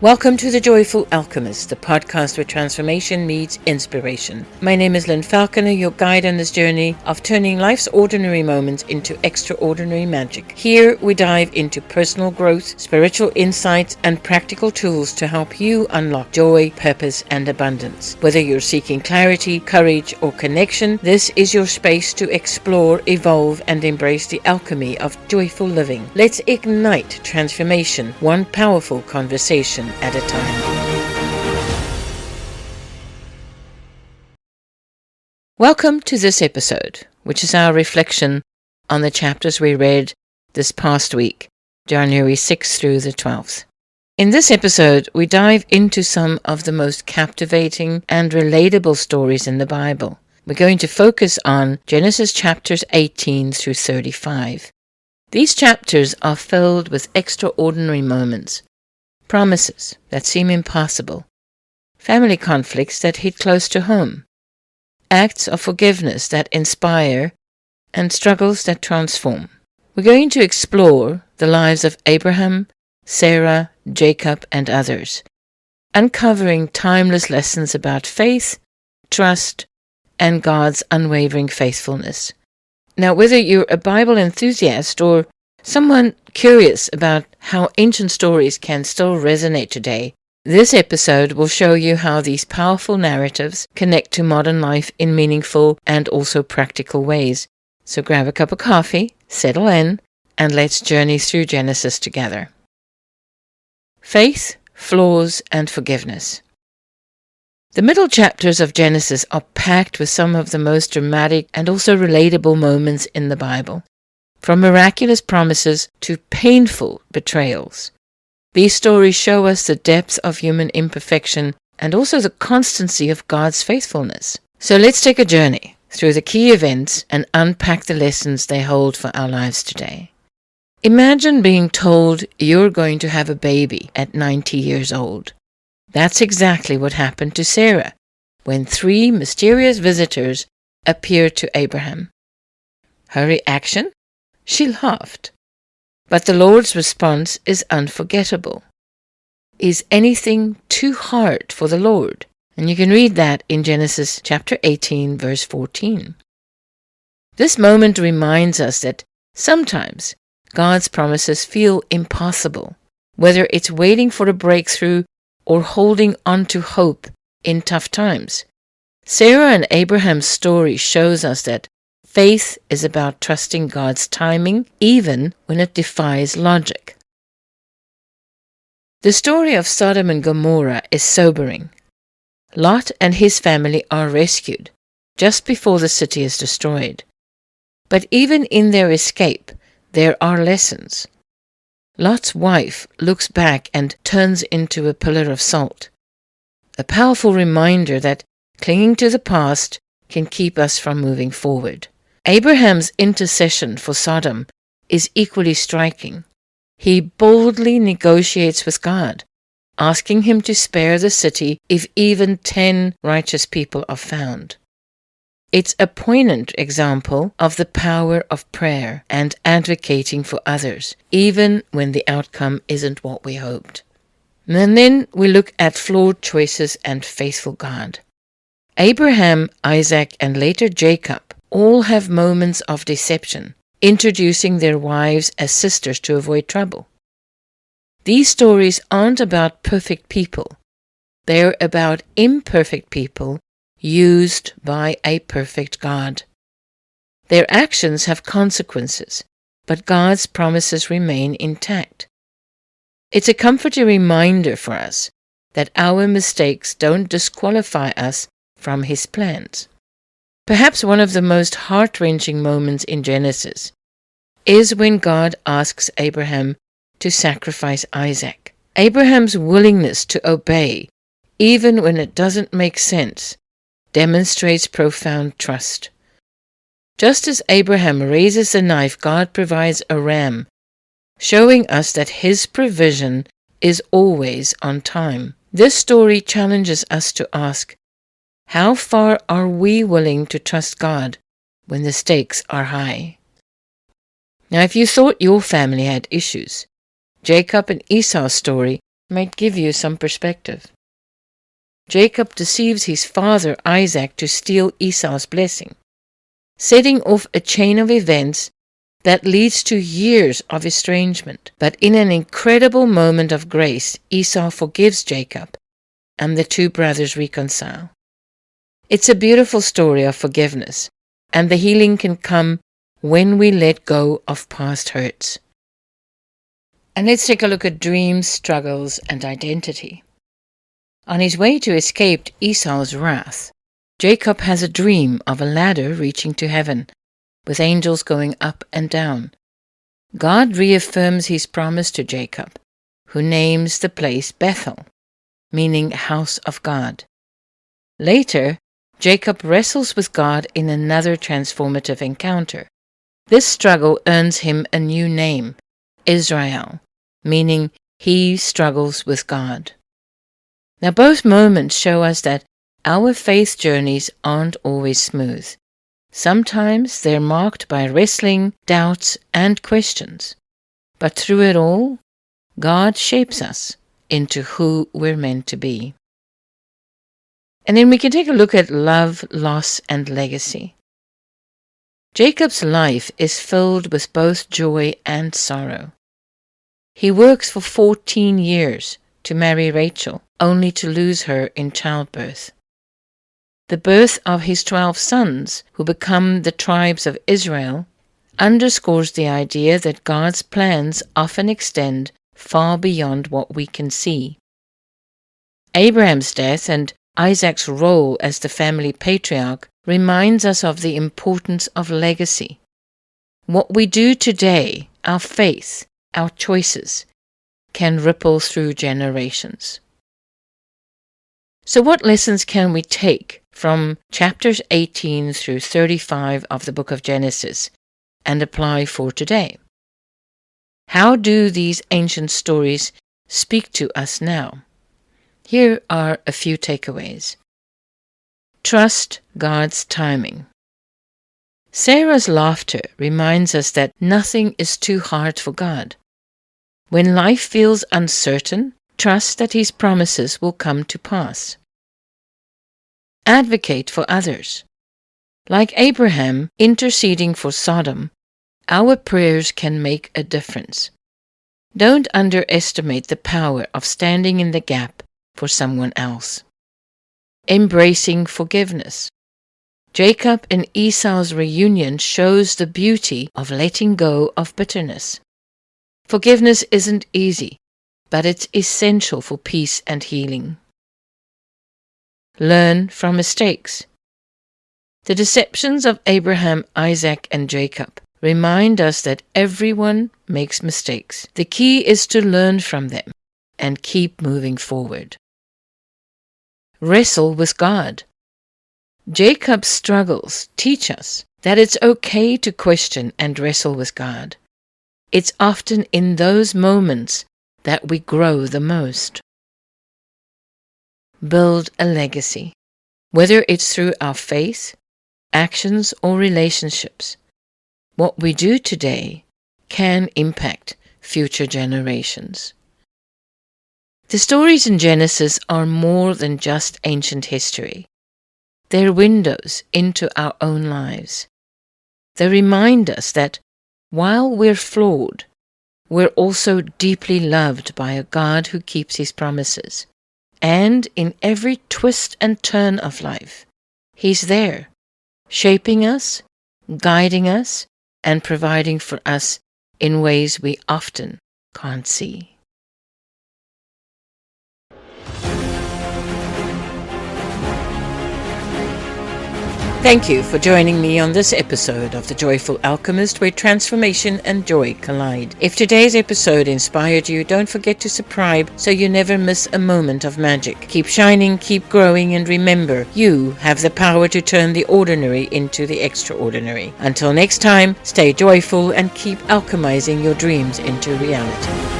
Welcome to The Joyful Alchemist, the podcast where transformation meets inspiration. My name is Lynn Falconer, your guide on this journey of turning life's ordinary moments into extraordinary magic. Here we dive into personal growth, spiritual insights, and practical tools to help you unlock joy, purpose, and abundance. Whether you're seeking clarity, courage, or connection, this is your space to explore, evolve, and embrace the alchemy of joyful living. Let's ignite transformation, one powerful conversation at a time. Welcome to this episode, which is our reflection on the chapters we read this past week, January 6th through the 12th. In this episode, we dive into some of the most captivating and relatable stories in the Bible. We're going to focus on Genesis chapters 18 through 35. These chapters are filled with extraordinary moments, promises that seem impossible, family conflicts that hit close to home, acts of forgiveness that inspire, and struggles that transform. We're going to explore the lives of Abraham, Sarah, Jacob, and others, uncovering timeless lessons about faith, trust, and God's unwavering faithfulness. Now, whether you're a Bible enthusiast or someone curious about how ancient stories can still resonate today, this episode will show you how these powerful narratives connect to modern life in meaningful and also practical ways. So grab a cup of coffee, settle in, and let's journey through Genesis together. Faith, flaws, and forgiveness. The middle chapters of Genesis are packed with some of the most dramatic and also relatable moments in the Bible. From miraculous promises to painful betrayals. These stories show us the depth of human imperfection and also the constancy of God's faithfulness. So let's take a journey through the key events and unpack the lessons they hold for our lives today. Imagine being told you're going to have a baby at 90 years old. That's exactly what happened to Sarah when 3 mysterious visitors appeared to Abraham. Her reaction? She laughed. But the Lord's response is unforgettable. Is anything too hard for the Lord? And you can read that in Genesis chapter 18, verse 14. This moment reminds us that sometimes God's promises feel impossible, whether it's waiting for a breakthrough or holding on to hope in tough times. Sarah and Abraham's story shows us that faith is about trusting God's timing, even when it defies logic. The story of Sodom and Gomorrah is sobering. Lot and his family are rescued just before the city is destroyed. But even in their escape, there are lessons. Lot's wife looks back and turns into a pillar of salt, a powerful reminder that clinging to the past can keep us from moving forward. Abraham's intercession for Sodom is equally striking. He boldly negotiates with God, asking him to spare the city if even 10 righteous people are found. It's a poignant example of the power of prayer and advocating for others, even when the outcome isn't what we hoped. And then we look at flawed choices and faithful God. Abraham, Isaac, and later Jacob all have moments of deception, introducing their wives as sisters to avoid trouble. These stories aren't about perfect people. They're about imperfect people used by a perfect God. Their actions have consequences, but God's promises remain intact. It's a comforting reminder for us that our mistakes don't disqualify us from His plans. Perhaps one of the most heart-wrenching moments in Genesis is when God asks Abraham to sacrifice Isaac. Abraham's willingness to obey, even when it doesn't make sense, demonstrates profound trust. Just as Abraham raises the knife, God provides a ram, showing us that His provision is always on time. This story challenges us to ask, how far are we willing to trust God when the stakes are high? Now, if you thought your family had issues, Jacob and Esau's story might give you some perspective. Jacob deceives his father Isaac to steal Esau's blessing, setting off a chain of events that leads to years of estrangement. But in an incredible moment of grace, Esau forgives Jacob, and the two brothers reconcile. It's a beautiful story of forgiveness, and the healing can come when we let go of past hurts. And let's take a look at dreams, struggles, and identity. On his way to escape Esau's wrath, Jacob has a dream of a ladder reaching to heaven, with angels going up and down. God reaffirms his promise to Jacob, who names the place Bethel, meaning house of God. Later, Jacob wrestles with God in another transformative encounter. This struggle earns him a new name, Israel, meaning he struggles with God. Now, both moments show us that our faith journeys aren't always smooth. Sometimes they're marked by wrestling, doubts, and questions. But through it all, God shapes us into who we're meant to be. And then we can take a look at love, loss, and legacy. Jacob's life is filled with both joy and sorrow. He works for 14 years to marry Rachel, only to lose her in childbirth. The birth of his 12 sons, who become the tribes of Israel, underscores the idea that God's plans often extend far beyond what we can see. Abraham's death and Isaac's role as the family patriarch reminds us of the importance of legacy. What we do today, our faith, our choices, can ripple through generations. So what lessons can we take from chapters 18 through 35 of the book of Genesis and apply for today? How do these ancient stories speak to us now? Here are a few takeaways. Trust God's timing. Sarah's laughter reminds us that nothing is too hard for God. When life feels uncertain, trust that His promises will come to pass. Advocate for others. Like Abraham interceding for Sodom, our prayers can make a difference. Don't underestimate the power of standing in the gap for someone else. Embracing forgiveness. Jacob and Esau's reunion shows the beauty of letting go of bitterness. Forgiveness isn't easy, but it's essential for peace and healing. Learn from mistakes. The deceptions of Abraham, Isaac, and Jacob remind us that everyone makes mistakes. The key is to learn from them and keep moving forward. Wrestle with God. Jacob's struggles teach us that it's okay to question and wrestle with God. It's often in those moments that we grow the most. Build a legacy. Whether it's through our faith, actions, or relationships, what we do today can impact future generations. The stories in Genesis are more than just ancient history. They're windows into our own lives. They remind us that while we're flawed, we're also deeply loved by a God who keeps His promises. And in every twist and turn of life, He's there, shaping us, guiding us, and providing for us in ways we often can't see. Thank you for joining me on this episode of The Joyful Alchemist, where transformation and joy collide. If today's episode inspired you, don't forget to subscribe so you never miss a moment of magic. Keep shining, keep growing, and remember, you have the power to turn the ordinary into the extraordinary. Until next time, stay joyful and keep alchemizing your dreams into reality.